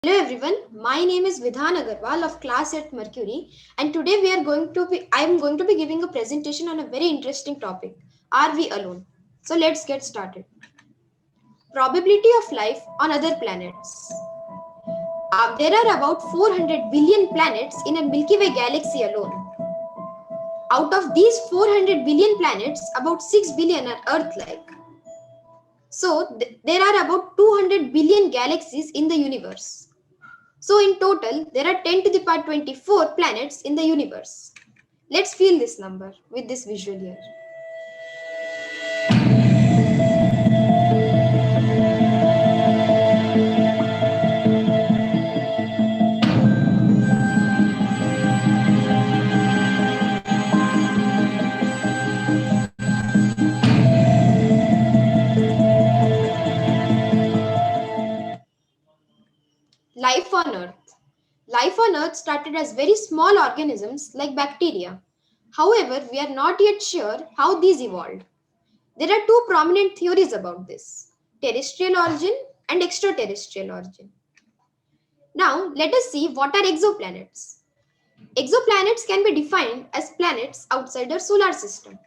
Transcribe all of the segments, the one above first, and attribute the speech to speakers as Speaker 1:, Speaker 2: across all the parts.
Speaker 1: Hello everyone, my name is Vidhaan of class at Mercury, and today I am going to be giving a presentation on a very interesting topic. Are we alone? So let's get started. Probability of life on other planets. There are about 400 billion planets in a Milky Way galaxy alone. Out of these 400 billion planets, about 6 billion are Earth-like. So there are about 200 billion galaxies in the universe. So in total, there are 10 to the power 24 planets in the universe. Let's feel this number with this visual here. Life on Earth. Life on Earth started as very small organisms like bacteria. However, we are not yet sure how these evolved. There are two prominent theories about this: terrestrial origin and extraterrestrial origin. Now, let us see what are exoplanets. Exoplanets can be defined as planets outside our solar system.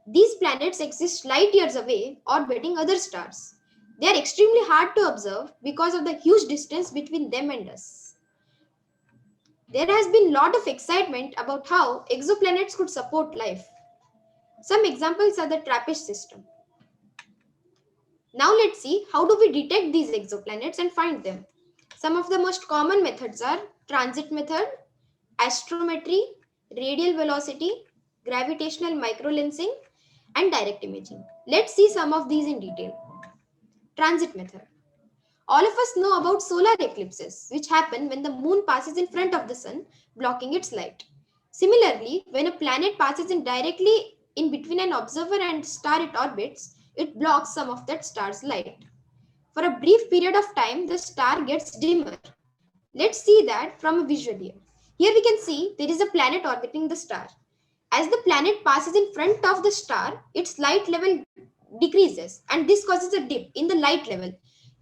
Speaker 1: These planets exist light years away, orbiting other stars. They are extremely hard to observe because of the huge distance between them and us. There has been a lot of excitement about how exoplanets could support life. Some examples are the TRAPPIST system. Now let's see how do we detect these exoplanets and find them. Some of the most common methods are transit method, astrometry, radial velocity, gravitational microlensing, and direct imaging. Let's see some of these in detail. Transit method. All of us know about solar eclipses, which happen when the moon passes in front of the sun, blocking its light. Similarly, when a planet passes in directly in between an observer and star it orbits, it blocks some of that star's light. For a brief period of time, the star gets dimmer. Let's see that from a visual here. Here we can see there is a planet orbiting the star. As the planet passes in front of the star, its light level decreases, and this causes a dip in the light level.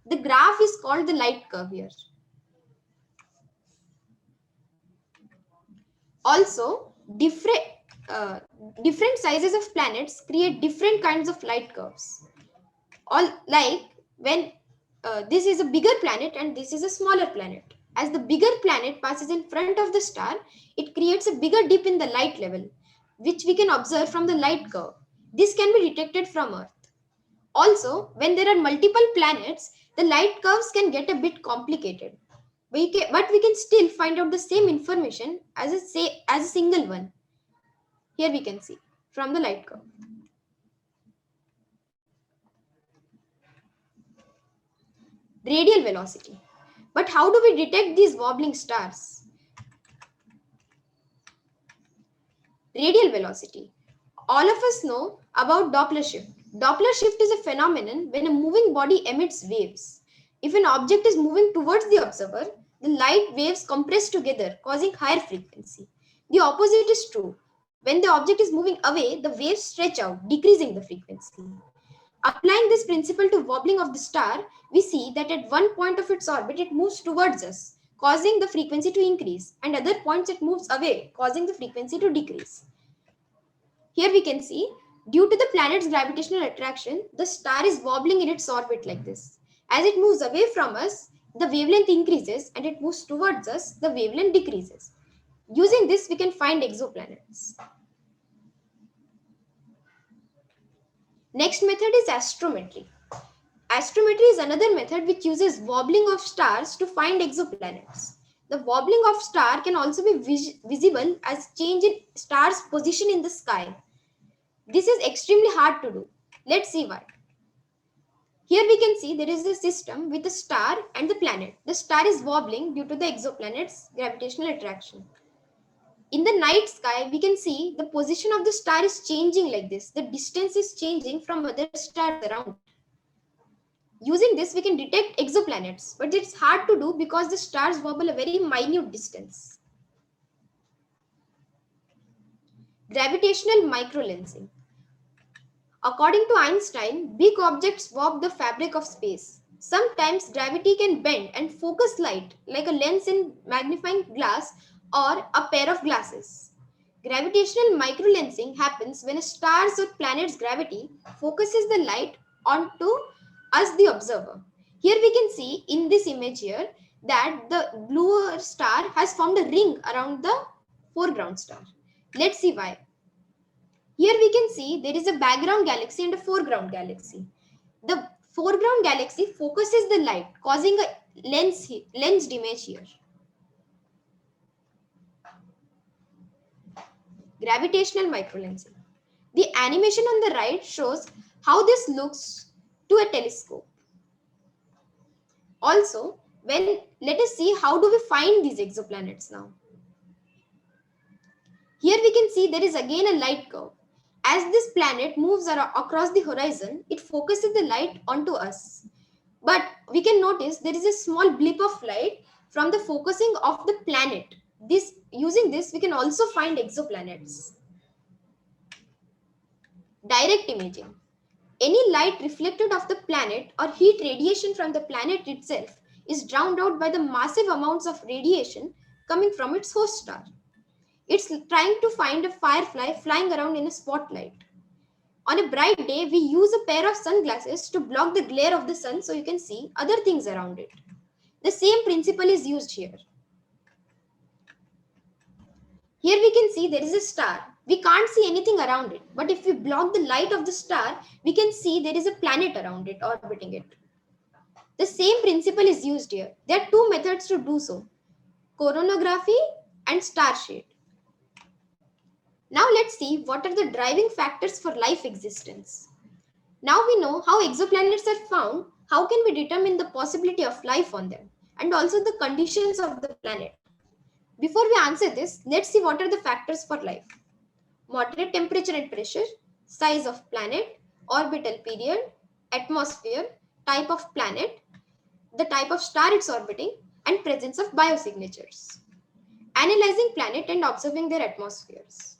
Speaker 1: The graph is called the light curve here. Also, uh, different sizes of planets create different kinds of light curves. All like when this is a bigger planet and this is a smaller planet. As the bigger planet passes in front of the star, it creates a bigger dip in the light level, which we can observe from the light curve. This can be detected from Earth. Also, when there are multiple planets, the light curves can get a bit complicated. But we can still find out the same information as a single one. Here we can see from the light curve. Radial velocity. But how do we detect these wobbling stars? Radial velocity. All of us know about Doppler shift. Doppler shift is a phenomenon when a moving body emits waves. If an object is moving towards the observer, the light waves compress together, causing higher frequency. The opposite is true. When the object is moving away, the waves stretch out, decreasing the frequency. Applying this principle to wobbling of the star, we see that at one point of its orbit, it moves towards us, causing the frequency to increase, and other points it moves away, causing the frequency to decrease. Here we can see, due to the planet's gravitational attraction, the star is wobbling in its orbit like this. As it moves away from us, the wavelength increases, and it moves towards us, the wavelength decreases. Using this, we can find exoplanets. Next method is astrometry. Astrometry is another method which uses wobbling of stars to find exoplanets. The wobbling of star can also be visible as change in star's position in the sky. This is extremely hard to do. Let's see why. Here we can see there is a system with a star and the planet. The star is wobbling due to the exoplanet's gravitational attraction. In the night sky, we can see the position of the star is changing like this. The distance is changing from other stars around. Using this, we can detect exoplanets, but it's hard to do because the stars wobble a very minute distance. Gravitational microlensing. According to Einstein, big objects warp the fabric of space. Sometimes gravity can bend and focus light like a lens in magnifying glass or a pair of glasses. Gravitational microlensing happens when a star's or planet's gravity focuses the light onto us, the observer. Here we can see in this image here that the bluer star has formed a ring around the foreground star. Let's see why. Here we can see there is a background galaxy and a foreground galaxy. The foreground galaxy focuses the light, causing a lensed image here. Gravitational microlensing. The animation on the right shows how this looks to a telescope. Also, let us see how do we find these exoplanets now. Here we can see there is again a light curve. As this planet moves across the horizon, it focuses the light onto us. But we can notice there is a small blip of light from the focusing of the planet. Using this, we can also find exoplanets. Direct imaging. Any light reflected off the planet or heat radiation from the planet itself is drowned out by the massive amounts of radiation coming from its host star. It's trying to find a firefly flying around in a spotlight. On a bright day, we use a pair of sunglasses to block the glare of the sun so you can see other things around it. The same principle is used here. Here we can see there is a star. We can't see anything around it, but if we block the light of the star, we can see there is a planet around it, orbiting it. The same principle is used here. There are two methods to do so: coronagraphy and star shade. Now let's see what are the driving factors for life existence. Now we know how exoplanets are found. How can we determine the possibility of life on them and also the conditions of the planet? Before we answer this, let's see what are the factors for life. Moderate temperature and pressure, size of planet, orbital period, atmosphere, type of planet, the type of star it's orbiting, and presence of biosignatures. Analyzing planet and observing their atmospheres.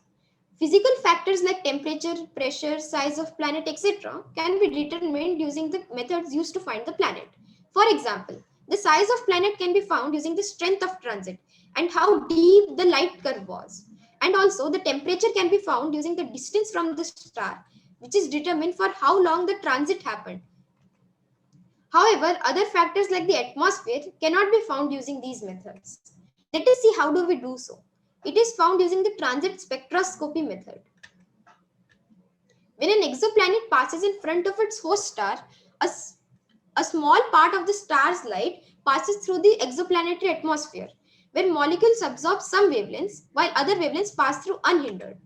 Speaker 1: Physical factors like temperature, pressure, size of planet, etc. can be determined using the methods used to find the planet. For example, the size of planet can be found using the strength of transit and how deep the light curve was. And also the temperature can be found using the distance from the star, which is determined for how long the transit happened. However, other factors like the atmosphere cannot be found using these methods. Let us see how do we do so. It is found using the transit spectroscopy method. When an exoplanet passes in front of its host star, a small part of the star's light passes through the exoplanetary atmosphere, where molecules absorb some wavelengths while other wavelengths pass through unhindered.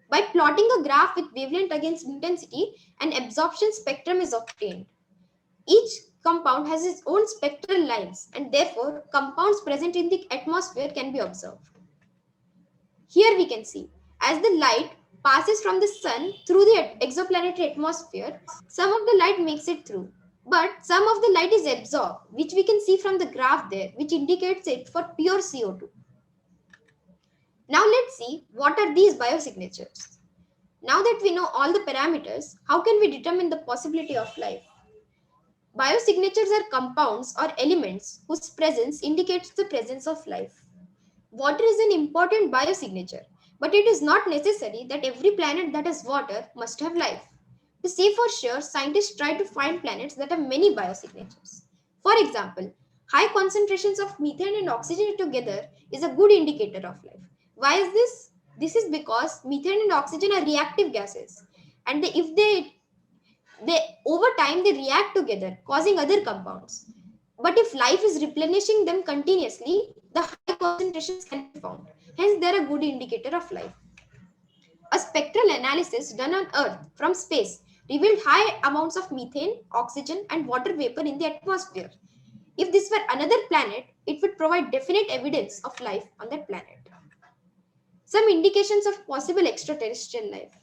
Speaker 1: By plotting a graph with wavelength against intensity, an absorption spectrum is obtained. Each compound has its own spectral lines, and therefore compounds present in the atmosphere can be observed. Here we can see, as the light passes from the sun through the exoplanetary atmosphere, some of the light makes it through, but some of the light is absorbed, which we can see from the graph there, which indicates it for pure CO2. Now let's see what are these biosignatures. Now that we know all the parameters, how can we determine the possibility of life? Biosignatures are compounds or elements whose presence indicates the presence of life. Water is an important biosignature, but it is not necessary that every planet that has water must have life. To say for sure, scientists try to find planets that have many biosignatures. For example, high concentrations of methane and oxygen together is a good indicator of life. Why is this? This is because methane and oxygen are reactive gases, and if they over time they react together, causing other compounds. But if life is replenishing them continuously, the high concentrations can be found. Hence, they are a good indicator of life. A spectral analysis done on Earth from space revealed high amounts of methane, oxygen, and water vapor in the atmosphere. If this were another planet, it would provide definite evidence of life on that planet. Some indications of possible extraterrestrial life.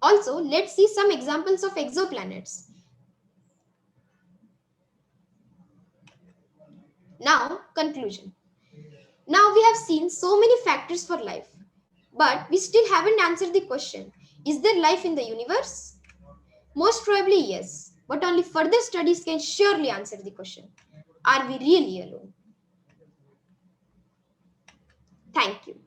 Speaker 1: Also, let's see some examples of exoplanets. Now, conclusion. Now we have seen so many factors for life. But we still haven't answered the question, is there life in the universe? Most probably yes, but only further studies can surely answer the question. Are we really alone? Thank you.